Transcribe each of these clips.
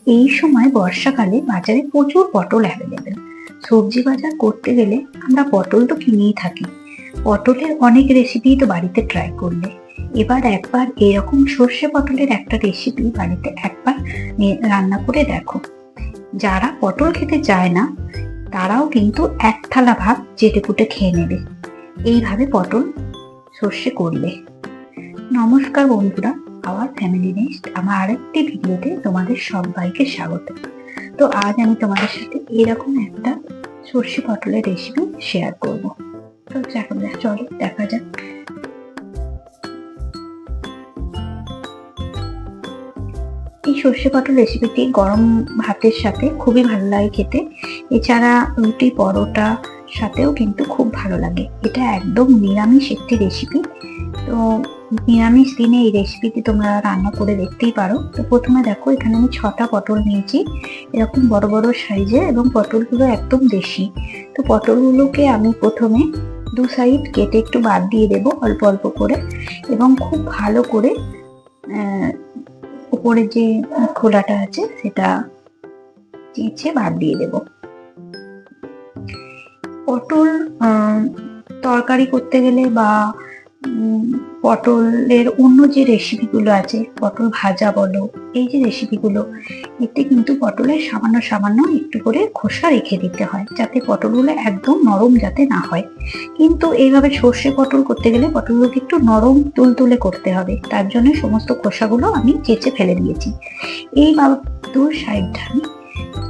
এই সময় বর্ষাকালে বাজারে প্রচুর পটল অ্যাভেলেবেল। সবজি বাজার করতে গেলে আমরা পটল তো কিনেই থাকি। পটলের অনেক রেসিপি তো বাড়িতে ট্রাই করলে। এবার একবার এরকম সর্ষে পটলের একটা রেসিপি বাড়িতে একবার রান্না করে দেখো। যারা পটল খেতে চায় না তারাও কিন্তু এক থালা ভাত চেটেপুটে খেয়ে নেবে এইভাবে পটল সর্ষে করলে। নমস্কার বন্ধুরা, আওয়ার ফ্যামিলি নেক্সট আমার আরেকটি ভিডিওতে তোমাদের সবাইকে স্বাগত। তো আজ আমি তোমাদের সাথে এরকম একটা সর্ষে পটলের রেসিপি শেয়ার করব। তো চলো দেখা যাক। এই সর্ষে পটল রেসিপিটি গরম ভাতের সাথে খুবই ভালো লাগে খেতে। এছাড়া রুটি পরোটা সাথেও কিন্তু খুব ভালো লাগে। এটা একদম নিরামিষ একটি রেসিপি। তো নিরামিষ দিনে এই রেসিপিটি তোমরা রান্না করে দেখতেই পারো। তো প্রথমে দেখো, এখানে আমি 6টা পটল নিয়েছি, এরকম বড় বড় সাইজে, এবং পটলগুলো একদম দেশি। তো পটলগুলোকে আমি প্রথমে দু সাইড কেটে একটু বাদ দিয়ে দেবো অল্প অল্প করে, এবং খুব ভালো করে উপরে যে খোলাটা আছে সেটা চেঁচে বাদ দিয়ে দেব। পটল তরকারি করতে গেলে বা পটলের অন্য যে রেসিপিগুলো আছে, পটল ভাজা বলো, এই যে রেসিপিগুলো, এতে কিন্তু পটলের সামান্য সামান্য একটু করে খোসা রেখে দিতে হয়, যাতে পটলগুলো একদম নরম যাতে না হয়। কিন্তু এইভাবে সর্ষে পটল করতে গেলে পটলগুলোকে একটু নরম তুলতুলে করতে হবে, তার জন্য সমস্ত খোসাগুলো আমি চেঁচে ফেলে দিয়েছি। এই দু সাইডটা আমি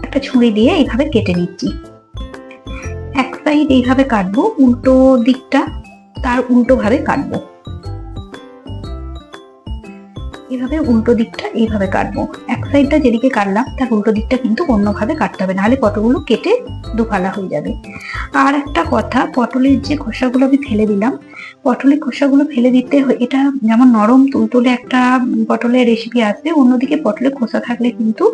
একটা ছুরি দিয়ে এইভাবে কেটে নিচ্ছি। এক সাইড এইভাবে কাটবো, উল্টো দিকটা তার উল্টো ভাবে কাটবো। এইভাবে উল্টো দিকটা এইভাবে কাটবো। এক সাইডটা যেদিকে কাটলাম তার উল্টো দিকটা কিন্তু অন্যভাবে কাটতে হবে, নাহলে পটলগুলো কেটে দুফালা হয়ে যাবে। আর একটা কথা, পটলের যে খোসাগুলো আমি ফেলে দিলাম, পটলের খোসাগুলো ফেলে দিতে, এটা যেমন নরম তুলতুলে একটা পটলের রেসিপি আসবে, অন্যদিকে পটলের খোসা থাকলে কিন্তু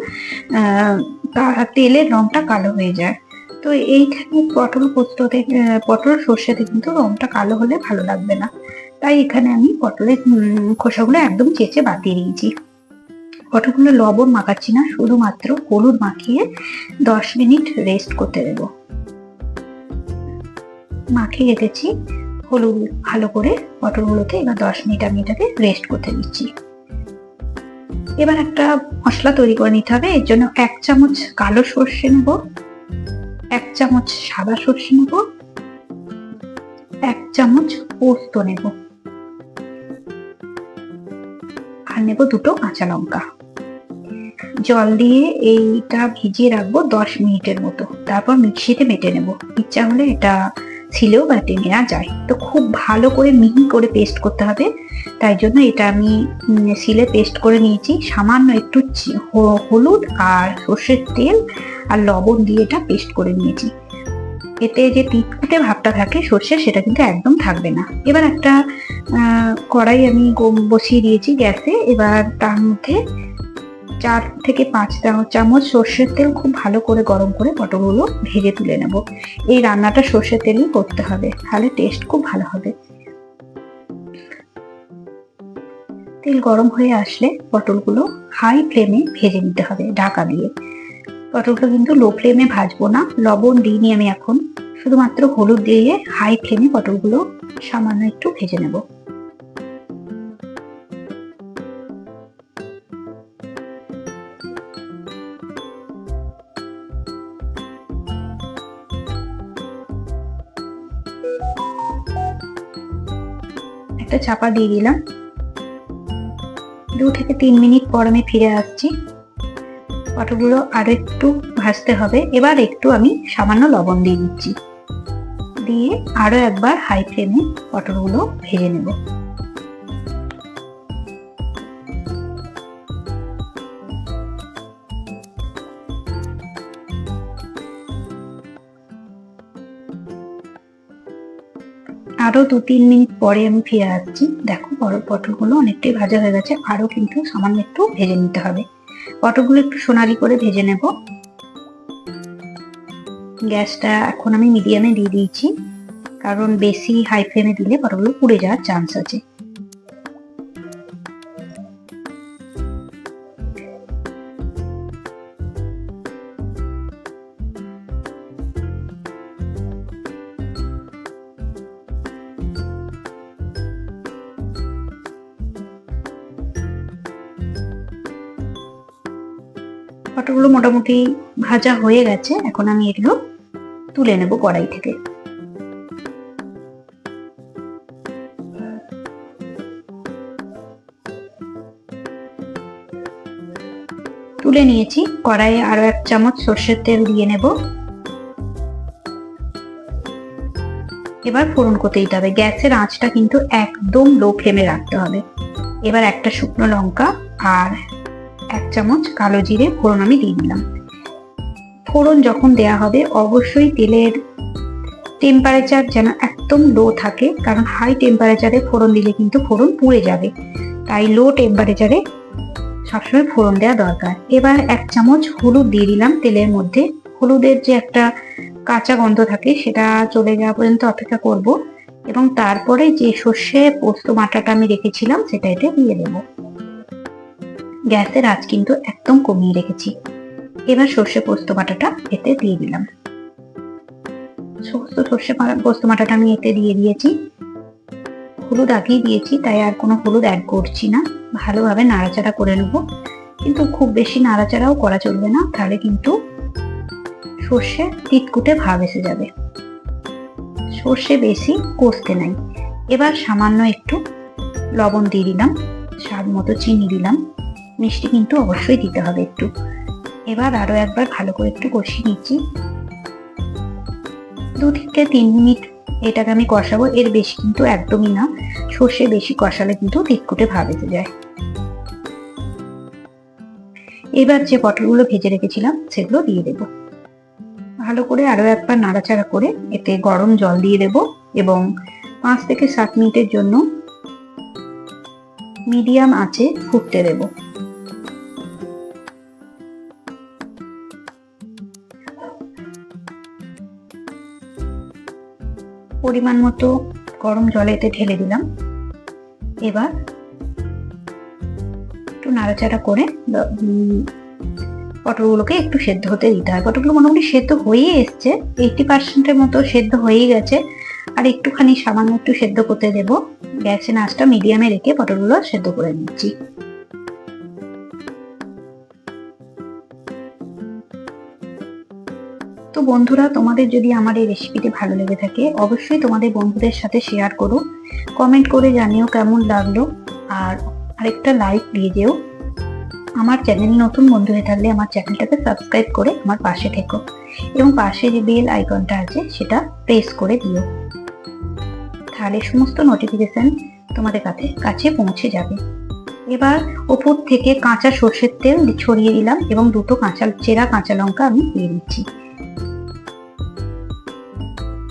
তেলের রংটা কালো হয়ে যায়। তো এইখানে পটল সর্ষেতে কিন্তু রংটা কালো হলে ভালো লাগবে না, তাই এখানে আমি পটলের খোসাগুলো একদম চেঁচে বাদ দিয়ে দিয়েছি। পটলগুলো লবণ মাখাচ্ছি না, শুধুমাত্র হলুদ মাখিয়ে 10 মিনিট রেস্ট করতে দেবো। মাখিয়ে রেখেছি হলুদ ভালো করে পটলগুলোকে, এবার 10 মিনিট আমি এটাকে রেস্ট করতে দিচ্ছি। এবার একটা মশলা তৈরি করে নিতে হবে। এর জন্য 1 চামচ কালো সর্ষে নেব, 1 চামচ সাদা সর্ষে নেব, 1 চামচ পোস্ত নেব, আর নেব 2টো কাঁচা লঙ্কা। জল দিয়ে এইটা ভিজিয়ে রাখবো 10 মিনিটের মতো, তারপর মিক্সিতে বেটে নেব। ইচ্ছা হলে এটা ছিলেও বেটে নেওয়া যায়। তো খুব ভালো করে মিহি করে পেস্ট করতে হবে, তাই জন্য এটা আমি শিলে পেস্ট করে নিয়েছি। সামান্য একটু হলুদ আর সর্ষের তেল আর লবণ দিয়ে এটা পেস্ট করে নিয়েছি। এতে যে তিতকুটে ভাবটা থাকে সর্ষে, সেটা কিন্তু একদম থাকবে না। এবার একটা কড়াই আমি বসিয়ে দিয়েছি গ্যাসে। এবার তার মধ্যে 4 থেকে 5 চামচ সর্ষের তেল খুব ভালো করে গরম করে পটলগুলো ভেজে তুলে নেব। এই রান্নাটা সর্ষের তেলেই করতে হবে, তাহলে টেস্ট খুব ভালো হবে। তেল গরম হয়ে আসলে পটলগুলো হাই ফ্লেমে ভেজে নিতে হবে ঢাকা দিয়ে। পটলগুলো কিন্তু লো ফ্লেমে ভাজবো না, লবণ দিইনি আমি এখন, শুধুমাত্র হলুদ দিয়ে হাই ফ্লেমে পটলগুলো সামান্য একটু ভেজে নেব। একটা চাপা দিয়ে দিলাম। 2 থেকে 3 মিনিট পর আমি ফিরে আসছি। পটলগুলো আরো একটু ভাজতে হবে। এবার একটু আমি সামান্য লবণ দিয়ে দিচ্ছি, দিয়ে আরো একবার হাই ফ্লেমে পটলগুলো ভেজে নেব। আরো 2-3 মিনিট পরে আমি ফিরে আসছি। দেখো পটলগুলো অনেকটাই ভাজা হয়ে গেছে, আরো কিন্তু সামান্য একটু ভেজে নিতে হবে। পটলগুলো একটু সোনালি করে ভেজে নেব। গ্যাসটা এখন আমি মিডিয়ামে দিয়ে দিয়েছি, কারণ বেশি হাই ফ্লেমে দিলে পটলগুলো পুড়ে যাওয়ার চান্স আছে। পটলগুলো মোটামুটি ভাজা হয়ে গেছে, এখন আমি এগুলো তুলে নেব কড়াই থেকে। তুলে নিয়েছি। কড়াইয়ে আরো 1 চামচ সর্ষের তেল দিয়ে নেব। এবার ফোড়ন করতে দিতে হবে। গ্যাসের আঁচটা কিন্তু একদম লো ফ্লেমে রাখতে হবে। এবার একটা শুকনো লঙ্কা আর 1 চামচ কালো জিরে ফোড়ন আমি দিয়ে দিলাম। ফোড়ন যখন দেয়া হবে অবশ্যই তেলের টেম্পারেচার যেন একদম লো থাকে, কারণ হাই টেম্পারেচারে ফোড়ন দিলে কিন্তু ফোড়ন পুড়ে যাবে, তাই লো টেম্পারেচারে সবসময় ফোড়ন দেওয়া দরকার। এবার 1 চামচ হলুদ দিয়ে দিলাম তেলের মধ্যে। হলুদের যে একটা কাঁচা গন্ধ থাকে সেটা চলে যাওয়া পর্যন্ত অপেক্ষা করব, এবং তারপরে যে সর্ষে পোস্ত বাটাটা আমি রেখেছিলাম সেটা এতে দিয়ে দেব। গ্যাসের আঁচ কিন্তু একদম কমিয়ে রেখেছি। এবার সর্ষে পোস্ত বাটাটা এতে দিয়ে দিলাম। সমস্ত সর্ষে পোস্ত বাটাটা আমি এতে দিয়ে দিয়েছি। হলুদ আগেই দিয়েছি, তাই আর কোনো হলুদ অ্যাড করছি না। ভালোভাবে নাড়াচাড়া করে নেব, কিন্তু খুব বেশি নাড়াচাড়াও করা চলবে না, তাহলে কিন্তু সর্ষে তিতকুটে ভাব এসে যাবে। সর্ষে বেশি কষতে নাই। এবার সামান্য একটু লবণ দিয়ে দিলাম, স্বাদ মতো চিনি দিলাম। মিষ্টি কিন্তু অবশ্যই দিতে হবে একটু। এবার আরো একবার ভালো করে একটু কষিয়ে নিচ্ছি। 2 থেকে 3 মিনিট এটাকে আমি কষাবো, এর বেশি কিন্তু একদমই না। সর্ষে বেশি কষালে কিন্তু তিতকুটে ভাব এসে যায়। এবার যে পটলগুলো ভেজে রেখেছিলাম সেগুলো দিয়ে দেব। ভালো করে আরো একবার নাড়াচাড়া করে এতে গরম জল দিয়ে দেব, এবং 5 থেকে 7 মিনিটের জন্য মিডিয়াম আঁচে ফুটতে দেব। পরিমাণ মতো গরম জল এতে ঢেলে দিলাম। এবার একটু নাড়াচাড়া করে পটলগুলোকে একটু সেদ্ধ হতে দিতে হয়। পটলগুলো মোটামুটি সেদ্ধ হয়ে এসছে, 80% মতো সেদ্ধ হয়ে গেছে। আর একটুখানি সামান্য একটু সেদ্ধ করতে দেব। গ্যাসের আঁচটা মিডিয়ামে রেখে পটলগুলো সেদ্ধ করে নিচ্ছি। তো বন্ধুরা, তোমাদের যদি আমার এই রেসিপিটি ভালো লেগে থাকে অবশ্যই তোমাদের বন্ধুদের সাথে শেয়ার করো, কমেন্ট করে জানিও কেমন লাগলো, আর আরেকটা লাইক দিয়ে যেও। আমার চ্যানেল নতুন বন্ধু হয়ে থাকলে আমার চ্যানেলটাকে সাবস্ক্রাইব করে আমার পাশে থেকো, এবং পাশে যে বেল আইকনটা আছে সেটা প্রেস করে দিও, তাহলে সমস্ত নোটিফিকেশন তোমাদের কাছে পৌঁছে যাবে। এবার ওপর থেকে কাঁচা সর্ষের তেল ছড়িয়ে দিলাম, এবং 2টো চেরা কাঁচা লঙ্কা আমি দিয়ে দিচ্ছি।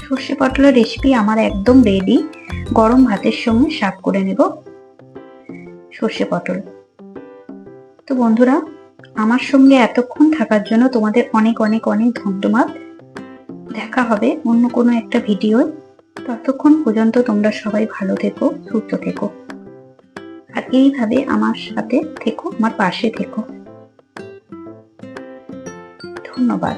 সর্ষে পটলের রেসিপি আমার একদম রেডি। গরম ভাতের সঙ্গে সার্ভ করে নেব সর্ষে পটল। তো বন্ধুরা, আমার সঙ্গে এতক্ষণ থাকার জন্য তোমাদের অনেক অনেক অনেক ধন্যবাদ। দেখা হবে অন্য কোনো একটা ভিডিও। ততক্ষণ পর্যন্ত তোমরা সবাই ভালো থেকো, সুস্থ থেকো, আর এইভাবে আমার সাথে থেকো, আমার পাশে থেকো। ধন্যবাদ।